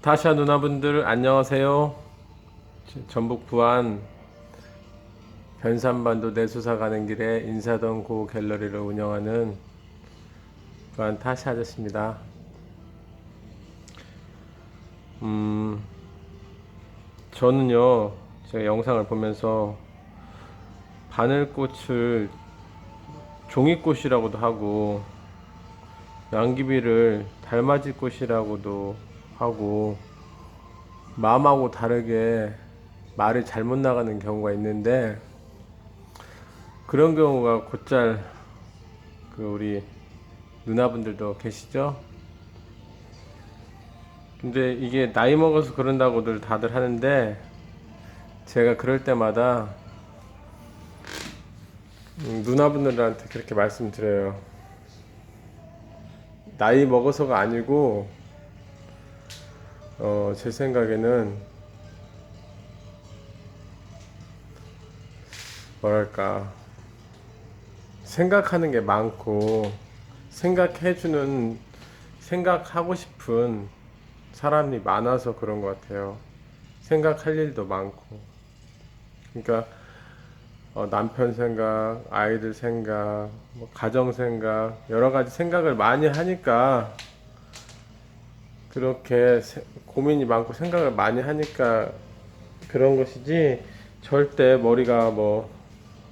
타샤 누나분들 안녕하세요. 전북 부안 변산반도 내수사 가는 길에 인사동 고 갤러리를 운영하는 부안 타샤 아저씨입니다. 저는요, 제가 영상을 보면서 바늘꽃을 종이꽃이라고도 하고 양귀비를 달맞이꽃이라고도 하고 마음하고 다르게 말이 잘못 나가는 경우가 있는데, 그런 경우가 곧잘 우리 누나분들도 계시죠? 근데 이게 나이 먹어서 그런다고들 다들 하는데, 제가 그럴 때마다 누나분들한테 그렇게 말씀드려요. 나이 먹어서가 아니고 제 생각에는 뭐랄까, 생각하는 게 많고 생각해주는, 생각하고 싶은 사람이 많아서 그런 것 같아요. 생각할 일도 많고. 그러니까 남편 생각, 아이들 생각, 뭐 가정 생각, 여러 가지 생각을 많이 하니까, 그렇게 고민이 많고 생각을 많이 하니까 그런 것이지, 절대 머리가 뭐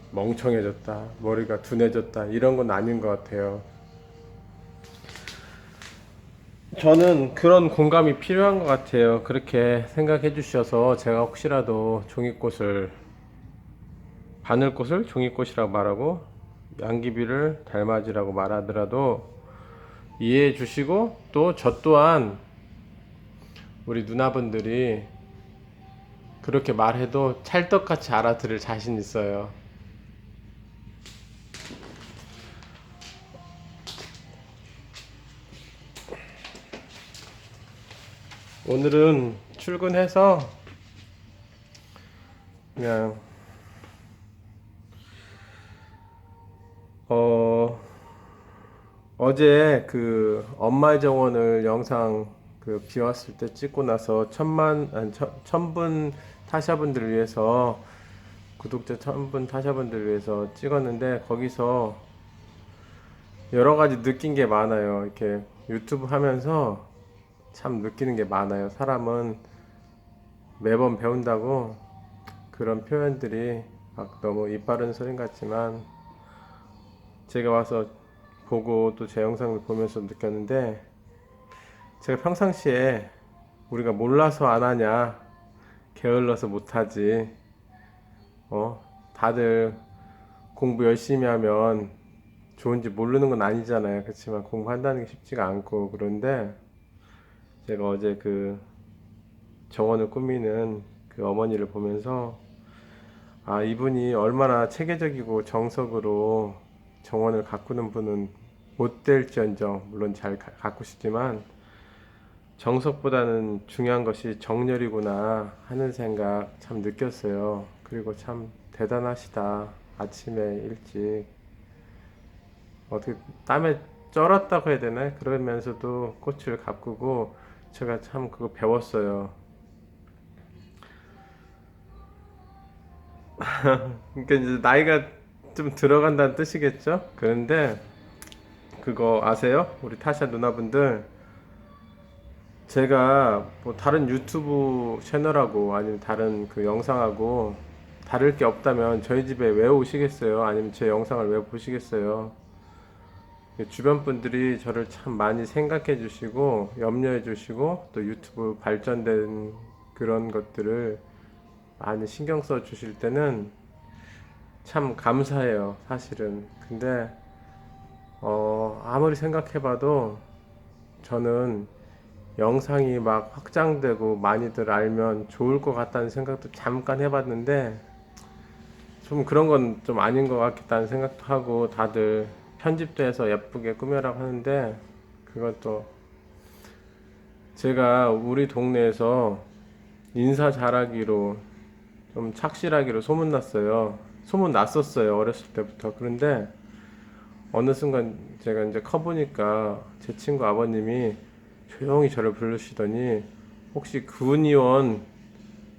멍청해졌다, 머리가 둔해졌다, 이런 건 아닌 것 같아요. 저는 그런 공감이 필요한 것 같아요. 그렇게 생각해 주셔서 제가 혹시라도 종이꽃을, 바늘꽃을 종이꽃이라고 말하고 양귀비를 달맞이라고 말하더라도 이해해 주시고, 또 저 또한 우리 누나분들이 그렇게 말해도 찰떡같이 알아들을 자신 있어요. 오늘은 출근해서 그냥 어제 그 엄마의 정원을 영상 비 왔을 때 찍고 나서 천분 타샤분들을 위해서, 구독자 1000분 타샤분들을 위해서 찍었는데, 거기서 여러 가지 느낀 게 많아요. 이렇게 유튜브 하면서 참 느끼는 게 많아요. 사람은 매번 배운다고, 그런 표현들이 막 너무 이빠른 소린 같지만, 제가 와서 보고 또 제 영상을 보면서 느꼈는데, 제가 평상시에 우리가 몰라서 안 하냐, 게을러서 못 하지, 다들 공부 열심히 하면 좋은지 모르는 건 아니잖아요. 그렇지만 공부한다는 게 쉽지가 않고, 그런데 제가 어제 정원을 꾸미는 그 어머니를 보면서, 아, 이분이 얼마나 체계적이고 정석으로 정원을 가꾸는 분은 못 될지언정, 물론 잘 가꾸시지만 정석보다는 중요한 것이 정열이구나 하는 생각 참 느꼈어요. 그리고 참 대단하시다. 아침에 일찍 어떻게 땀에 쩔었다고 해야 되나? 그러면서도 꽃을 가꾸고, 제가 참 그거 배웠어요. 그러니까 이제 나이가 좀 들어간다는 뜻이겠죠? 그런데 그거 아세요? 우리 타샤 누나분들, 제가 뭐 다른 유튜브 채널하고 아니면 다른 그 영상하고 다를 게 없다면 저희 집에 왜 오시겠어요? 아니면 제 영상을 왜 보시겠어요? 주변 분들이 저를 참 많이 생각해 주시고 염려해 주시고, 또 유튜브 발전된 그런 것들을 많이 신경 써 주실 때는 참 감사해요, 사실은. 근데 아무리 생각해 봐도 저는 영상이 막 확장되고 많이들 알면 좋을 것 같다는 생각도 잠깐 해봤는데, 좀 그런 건 좀 아닌 것 같다는 생각도 하고, 다들 편집도 해서 예쁘게 꾸며라고 하는데, 그것도 제가 우리 동네에서 인사 잘하기로, 좀 착실하기로 소문났어요. 소문났었어요, 어렸을 때부터. 그런데 어느 순간 제가 이제 커보니까 제 친구 아버님이 조용히 저를 부르시더니, 혹시 구의원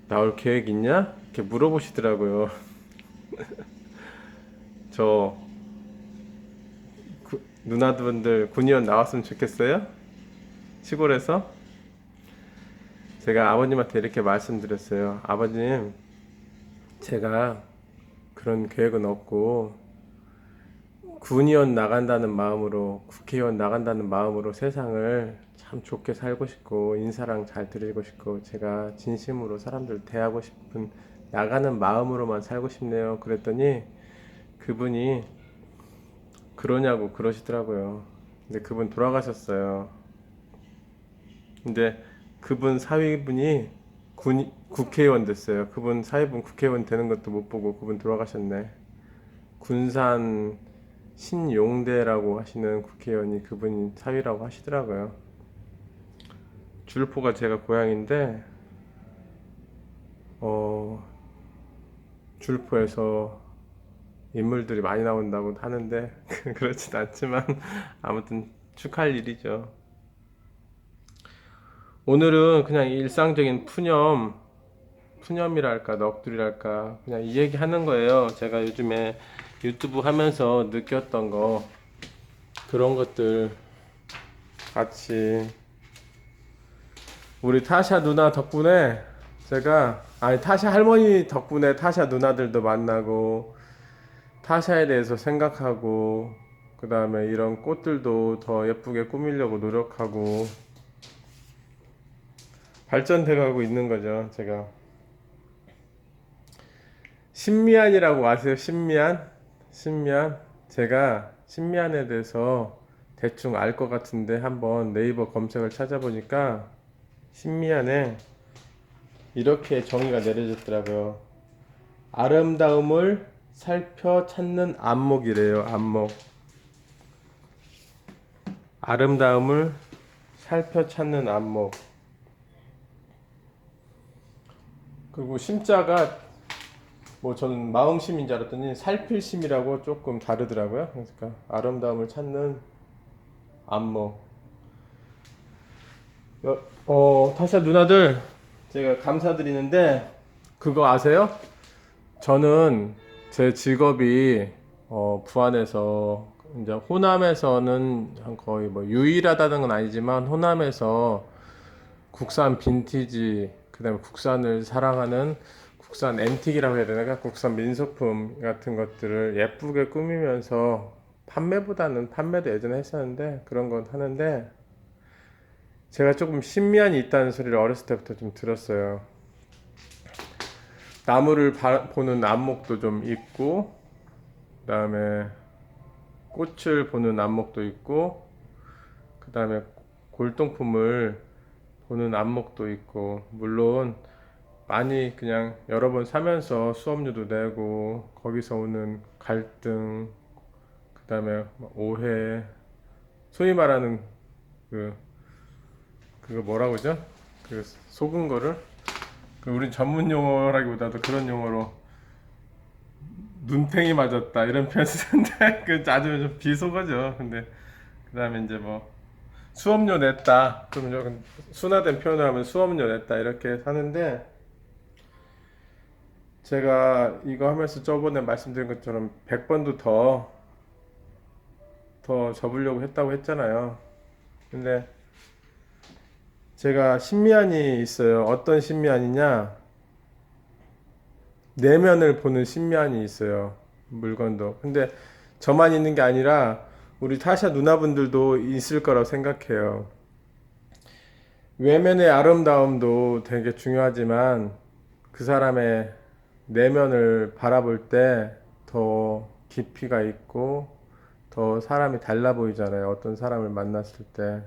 나올 계획 있냐? 이렇게 물어보시더라고요. 저 누나분들 군의원 나왔으면 좋겠어요? 시골에서? 제가 아버님한테 이렇게 말씀드렸어요. 아버님, 제가 그런 계획은 없고 군의원 나간다는 마음으로, 국회의원 나간다는 마음으로 세상을 참 좋게 살고 싶고 인사랑 잘 드리고 싶고 제가 진심으로 사람들 대하고 싶은 나가는 마음으로만 살고 싶네요. 그랬더니 그분이 그러냐고 그러시더라고요. 근데 그분 돌아가셨어요. 근데 그분 사위분이 국회의원 됐어요. 그분 사위분 국회의원 되는 것도 못 보고 그분 돌아가셨네. 군산 신용대라고 하시는 국회의원이 그분이 사위라고 하시더라고요. 줄포가 제가 고향인데 줄포에서 인물들이 많이 나온다고 하는데 그렇진 않지만 아무튼 축하할 일이죠. 오늘은 그냥 일상적인 푸념이랄까 넋두리랄까 그냥 이 얘기 하는 거예요. 제가 요즘에 유튜브 하면서 느꼈던 거 그런 것들 같이 우리 타샤 누나 덕분에 타샤 할머니 덕분에 타샤 누나들도 만나고 타샤에 대해서 생각하고 그 다음에 이런 꽃들도 더 예쁘게 꾸미려고 노력하고 발전돼 가고 있는 거죠. 제가 신미안이라고 아세요? 신미안 제가 신미안에 대해서 대충 알 것 같은데 한번 네이버 검색을 찾아보니까 신미안에 이렇게 정의가 내려졌더라고요. 아름다움을 살펴 찾는 안목이래요. 안목. 아름다움을 살펴 찾는 안목. 그리고 심자가 뭐 저는 마음심인 줄 알았더니 살필심이라고 조금 다르더라고요. 그러니까 아름다움을 찾는 안목. 타샤 누나들 제가 감사드리는데 그거 아세요? 저는 제 직업이 부안에서 이제 호남에서는 거의 뭐 유일하다는 건 아니지만 호남에서 국산 빈티지 그다음에 국산을 사랑하는 국산 앤틱이라고 해야 되나? 국산 민소품 같은 것들을 예쁘게 꾸미면서 판매도 예전에 했었는데 그런 건 하는데 제가 조금 신미안이 있다는 소리를 어렸을 때부터 좀 들었어요. 나무를 보는 안목도 좀 있고 그 다음에 꽃을 보는 안목도 있고 그 다음에 골동품을 보는 안목도 있고 물론 많이 그냥 여러 번 사면서 수업료도 내고 거기서 오는 갈등 그 다음에 오해 소위 말하는 그거 뭐라고 그러죠? 그 속은 거를 우리 전문 용어라기보다도 그런 용어로 눈탱이 맞았다 이런 표현 쓰는데 그 아주 좀 비속어죠. 근데 그 다음에 이제 뭐 수업료 냈다 그러면 조금 순화된 표현을 하면 수업료 냈다 이렇게 하는데 제가 이거 하면서 저번에 말씀드린 것처럼 100번도 더 접으려고 했다고 했잖아요. 근데 제가 신미안이 있어요. 어떤 신미안이냐? 내면을 보는 신미안이 있어요. 물건도. 근데 저만 있는 게 아니라 우리 타샤 누나분들도 있을 거라고 생각해요. 외면의 아름다움도 되게 중요하지만 그 사람의 내면을 바라볼 때 더 깊이가 있고 더 사람이 달라 보이잖아요. 어떤 사람을 만났을 때.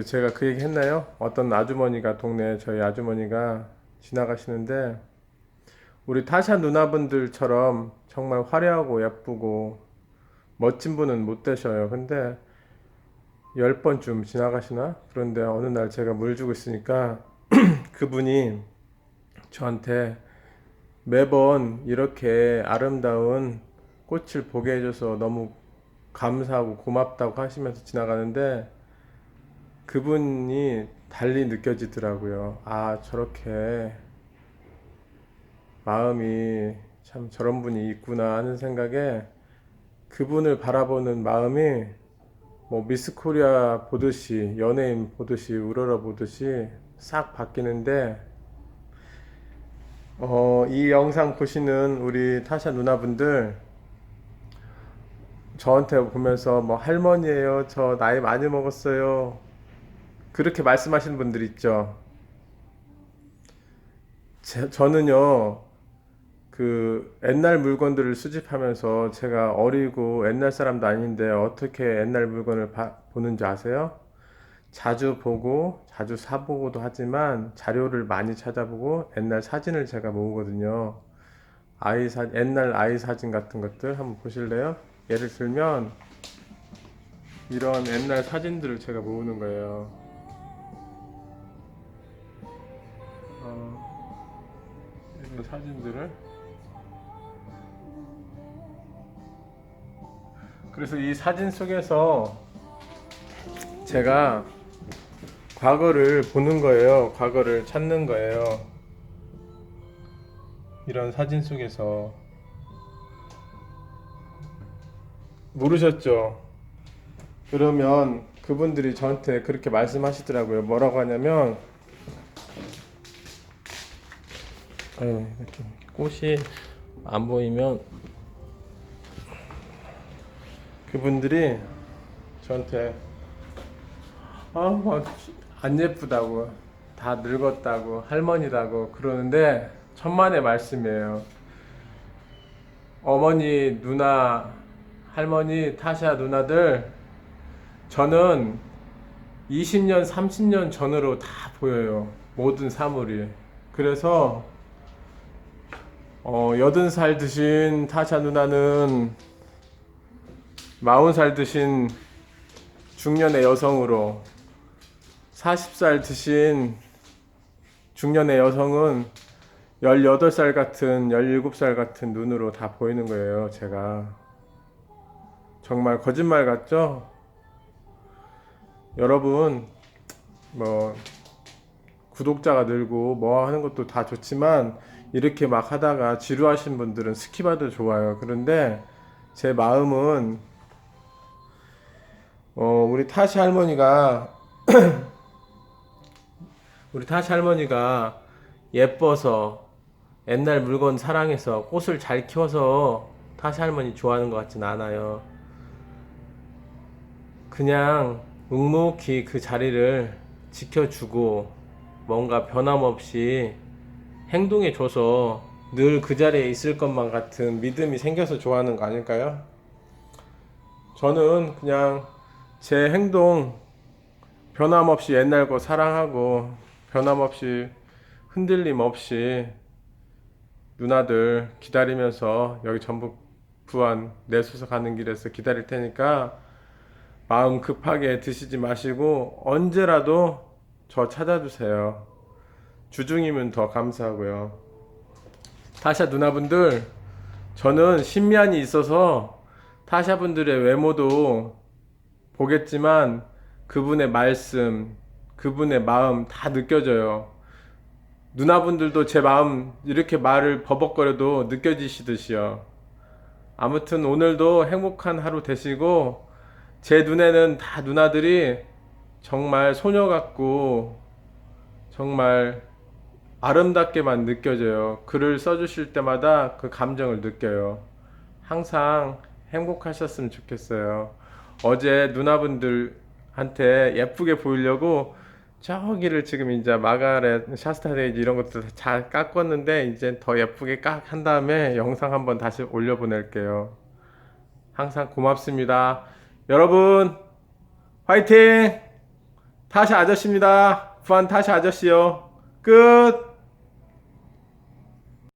제가 그 얘기 했나요? 어떤 아주머니가 동네 저희 아주머니가 지나가시는데 우리 타샤 누나분들처럼 정말 화려하고 예쁘고 멋진 분은 못 되셔요. 근데 10번쯤 지나가시나? 그런데 어느 날 제가 물 주고 있으니까 그분이 저한테 매번 이렇게 아름다운 꽃을 보게 해줘서 너무 감사하고 고맙다고 하시면서 지나가는데 그분이 달리 느껴지더라고요. 아, 저렇게 마음이 참 저런 분이 있구나 하는 생각에 그분을 바라보는 마음이 뭐 미스 코리아 보듯이 연예인 보듯이 우러러 보듯이 싹 바뀌는데 이 영상 보시는 우리 타샤 누나분들 저한테 보면서 뭐 할머니예요. 저 나이 많이 먹었어요. 그렇게 말씀하시는 분들 있죠. 저는요, 그 옛날 물건들을 수집하면서 제가 어리고 옛날 사람도 아닌데 어떻게 옛날 물건을 보는지 아세요? 자주 보고 자주 사보고도 하지만 자료를 많이 찾아보고 옛날 사진을 제가 모으거든요. 옛날 아이 사진 같은 것들 한번 보실래요? 예를 들면 이런 옛날 사진들을 제가 모으는 거예요. 이런 사진들을. 그래서 이 사진 속에서 제가 과거를 보는 거예요. 과거를 찾는 거예요. 이런 사진 속에서. 모르셨죠? 그러면 그분들이 저한테 그렇게 말씀하시더라고요. 뭐라고 하냐면, 이렇게 꽃이 안 보이면 그분들이 저한테 막 안 예쁘다고, 다 늙었다고, 할머니라고 그러는데 천만의 말씀이에요. 어머니, 누나, 할머니, 타샤 누나들, 저는 20년, 30년 전으로 다 보여요. 모든 사물이. 그래서 80살 드신 타샤 누나는 40살 드신 중년의 여성으로, 40살 드신 중년의 여성은 18살 같은, 17살 같은 눈으로 다 보이는 거예요, 제가. 정말 거짓말 같죠? 여러분, 뭐, 구독자가 늘고 뭐 하는 것도 다 좋지만, 이렇게 막 하다가 지루하신 분들은 스킵해도 좋아요. 그런데 제 마음은, 우리 타시 할머니가, 우리 타시 할머니가 예뻐서, 옛날 물건 사랑해서, 꽃을 잘 키워서 타시 할머니 좋아하는 것 같진 않아요. 그냥 묵묵히 그 자리를 지켜주고 뭔가 변함없이 행동해줘서 늘 그 자리에 있을 것만 같은 믿음이 생겨서 좋아하는 거 아닐까요? 저는 그냥 제 행동 변함없이 옛날 거 사랑하고 변함없이 흔들림 없이 누나들 기다리면서 여기 전북 부안 내수서 가는 길에서 기다릴 테니까 마음 급하게 드시지 마시고 언제라도 저 찾아주세요. 주중이면 더 감사하고요. 타샤 누나분들, 저는 신미안이 있어서 타샤 분들의 외모도 보겠지만 그분의 말씀, 그분의 마음 다 느껴져요. 누나분들도 제 마음 이렇게 말을 버벅거려도 느껴지시듯이요. 아무튼 오늘도 행복한 하루 되시고, 제 눈에는 다 누나들이 정말 소녀 같고 정말 아름답게만 느껴져요. 글을 써주실 때마다 그 감정을 느껴요. 항상 행복하셨으면 좋겠어요. 어제 누나분들한테 예쁘게 보이려고 저기를 지금 이제 마가렛, 샤스타데이지 이런 것도 잘 깎았는데 이제 더 예쁘게 한 다음에 영상 한번 다시 올려보낼게요. 항상 고맙습니다. 여러분 화이팅! 타샤 아저씨입니다. 부안 타샤 아저씨요. 끝!